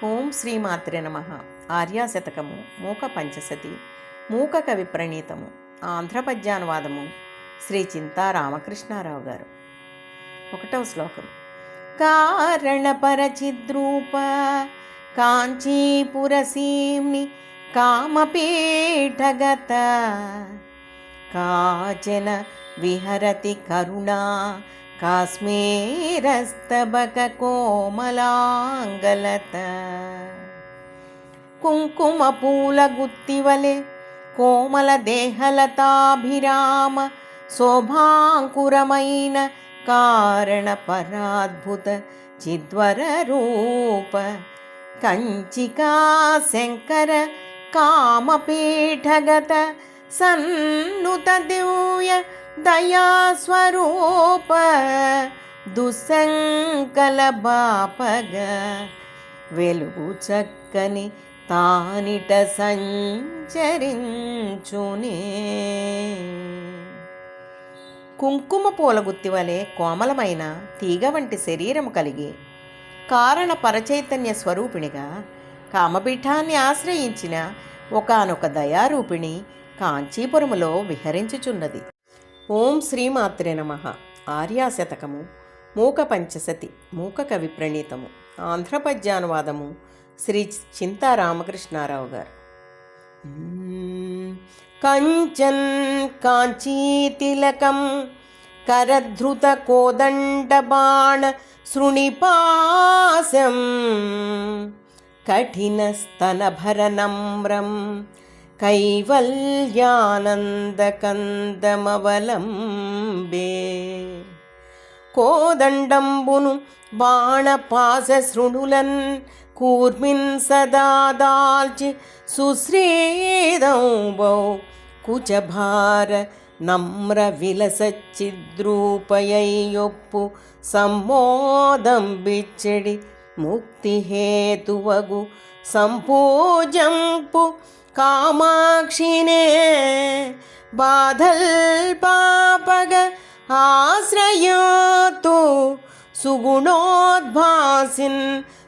ఓం శ్రీమాత్రే నమ. ఆర్యాశతకము, మూక పంచసతి, మూక కవి ప్రణీతము, ఆంధ్రపద్యానువాదము శ్రీ చింతా రామకృష్ణారావు గారు. 1వ శ్లోకం. కారణపరచిద్రూప కాంచీపురసీమ్ని కామపీఠగత కాచన విహరతి కరుణా కాశ్మీరస్తబక కోమలాంగలత కుంకుమ పూల గుత్తివలె కోమల దేహలతాభిరామ శోభాంకురమైన కారణ పరాద్భుత చిద్వర రూప కంచికా శంకర కామపీఠగత సన్నుత దివ్య దయాస్వరూప దుస్సంకల బాపగ వెలుగు చక్కని తానిట సంచరించునే. కుంకుమ పూల గుత్తి వలె కోమలమైన తీగ వంటి శరీరము కలిగి కారణ పరచైతన్య స్వరూపిణిగా కామపీఠాన్ని ఆశ్రయించిన ఒకానొక దయారూపిణి కాంచీపురములో విహరించుచున్నది. ఓం శ్రీమాత్రే నమః. ఆర్యాశతకము, మూక పంచసతి, మూక కవి ప్రణీతము, ఆంధ్రపద్యానువాదము శ్రీ చింతా రామకృష్ణారావు గారు. కంచన్ కాంచీతిలకం కరధృత కోదండ బాణ శృణిపాశం కఠిన స్తనభర నమ్రం కైవల్యానందకందమవలంబే కోదండంబును బాణపాశ శృణులన్ కూర్మిన్ సదా దాల్చి సుశ్రీదంబౌ కుచభార నమ్ర విలసచ్చిద్రూపయొప్పు సమ్మోదం బిచ్చడి ముక్తి హేతువగు సంపూజంపు కామాక్షినే బాధల్ పాపగ ఆశ్రయోతు సుగుణోద్భాసిన్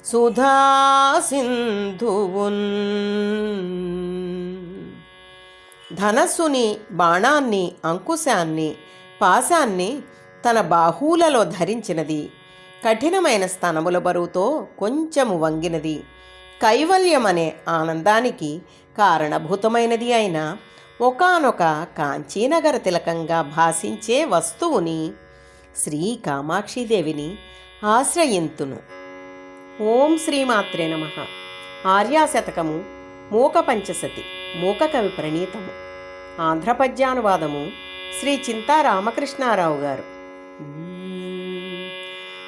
సుధాసింధువున్. ధనస్సుని, బాణాన్ని, అంకుశాన్ని, పాశాన్ని తన బాహువులలో ధరించినది, కఠినమైన స్తనముల బరువుతో కొంచెము వంగినది, కైవల్యమనే ఆనందానికి కారణభూతమైనది అయిన ఒకానొక కాంచీనగర తిలకంగా భాషించే వస్తువుని శ్రీ కామాక్షిదేవిని ఆశ్రయింతును. ఓం శ్రీమాత్రే నమః. ఆర్యాశతకము, మూక పంచసతి, మూక కవి ప్రణీతము, ఆంధ్రపద్యానువాదము శ్రీ చింతా రామకృష్ణారావు గారు.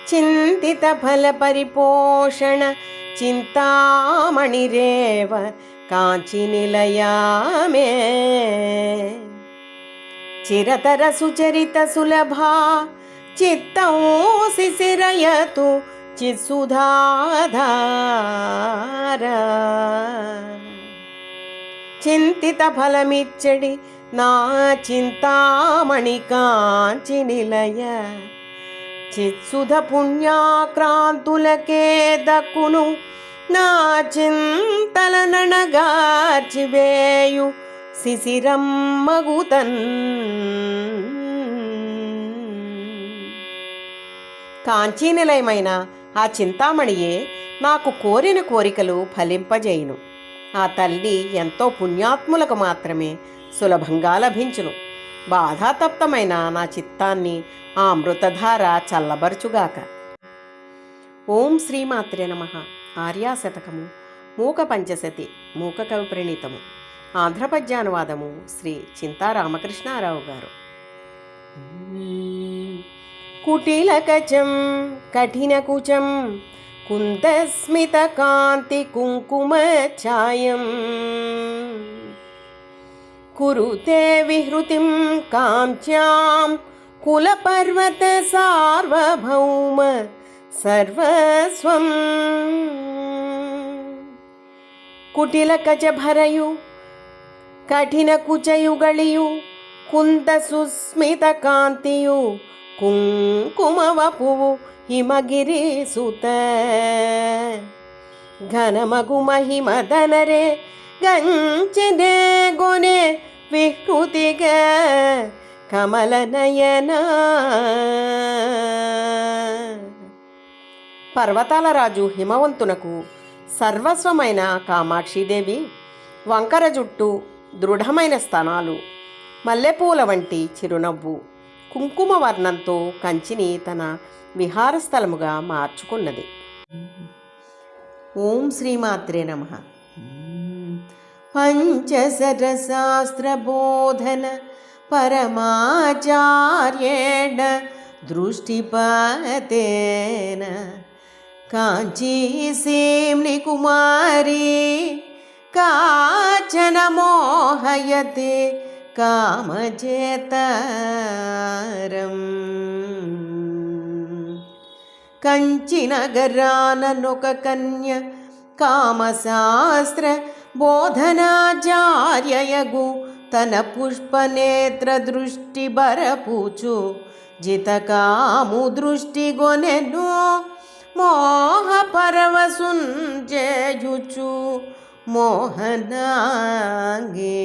చింతిత ఫల పరిపోషణ చింతామణిరేవ కాంచి నిలయామే చిరతర సుచరిత సులభా చిత్తం శిశిరయతు చిత్సుధాధార చింతిత ఫలమిచ్చడి నా చింతామణి కాంచి నిలయ చిత్సుధ పుణ్యాక్రాంతులకే దక్కును నా చింతల ననగార్చివేయు శిశిరమ్మగుతన్. కాంచీనిలయమైన ఆ చింతామణియే నాకు కోరిన కోరికలు ఫలింపజేయును. ఆ తల్లి ఎంతో పుణ్యాత్ములకు మాత్రమే సులభంగా లభించును. బాధాతప్తమైన నా చిత్తాన్ని ఆ అమృతధార చల్లబరుచుగాక. ఓం శ్రీమాత్రే నమః. ఆర్యాశతకము, మూక పంచసతి, మూక కవి ప్రణీతము, ఆంధ్రపద్యానువాదము శ్రీ చింతా రామకృష్ణారావు గారు. కుటిలకచం కఠిన కుచం కుందస్మిత కాంతి కుంకుమ ఛాయం కురుతే విహృతిం కాంచ్యాం కులపర్వత సార్వభౌమ సర్వస్వం కుటిల ಕಚಭರಯು ಕಠಿಣ ಕುಚಯುಗಳಿಯು ಕುಂದ ಸುಸ್ಮಿತ ಕಾಂತಿಯು ಕುಂಕುಮವಪುವು ಹಿಮಗಿರಿ ಸುತ ఘనమగు మహిమదనరే గంచెదే గొనే వికృతిగా కమలనయన. పర్వతాల రాజు హిమవంతునకు సర్వస్వమైన కామాక్షిదేవి వంకర జుట్టు, దృఢమైన స్తనాలు, మల్లెపూల వంటి చిరునవ్వు, కుంకుమ వర్ణంతో కంచిని తన విహారస్థలముగా మార్చుకున్నది. ఓం శ్రీమాత్రే నమః. పంచసరశాస్త్రబోధన పరమాచార్యేణ దృష్టిపాతేన కాంచీసీమ్ని కుమారీ కాచన మోహయతే కామచేతారం. కంచి నగరాననొక కన్య కామశాస్త్ర బోధనాచార్యయగు తన పుష్పనేత్ర దృష్టి బరపుచు జితకాము దృష్టి గొనెను మోహ పరవశుంజేయుచు మోహనాంగే.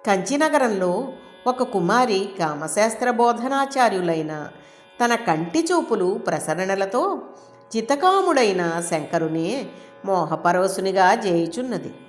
కంచినగరంలో ఒక కుమారి కామశాస్త్ర బోధనాచార్యులైన తన కంటి చూపులు ప్రసరణలతో జితకాముడైన శంకరునే మోహపరవశునిగా చేయుచున్నది.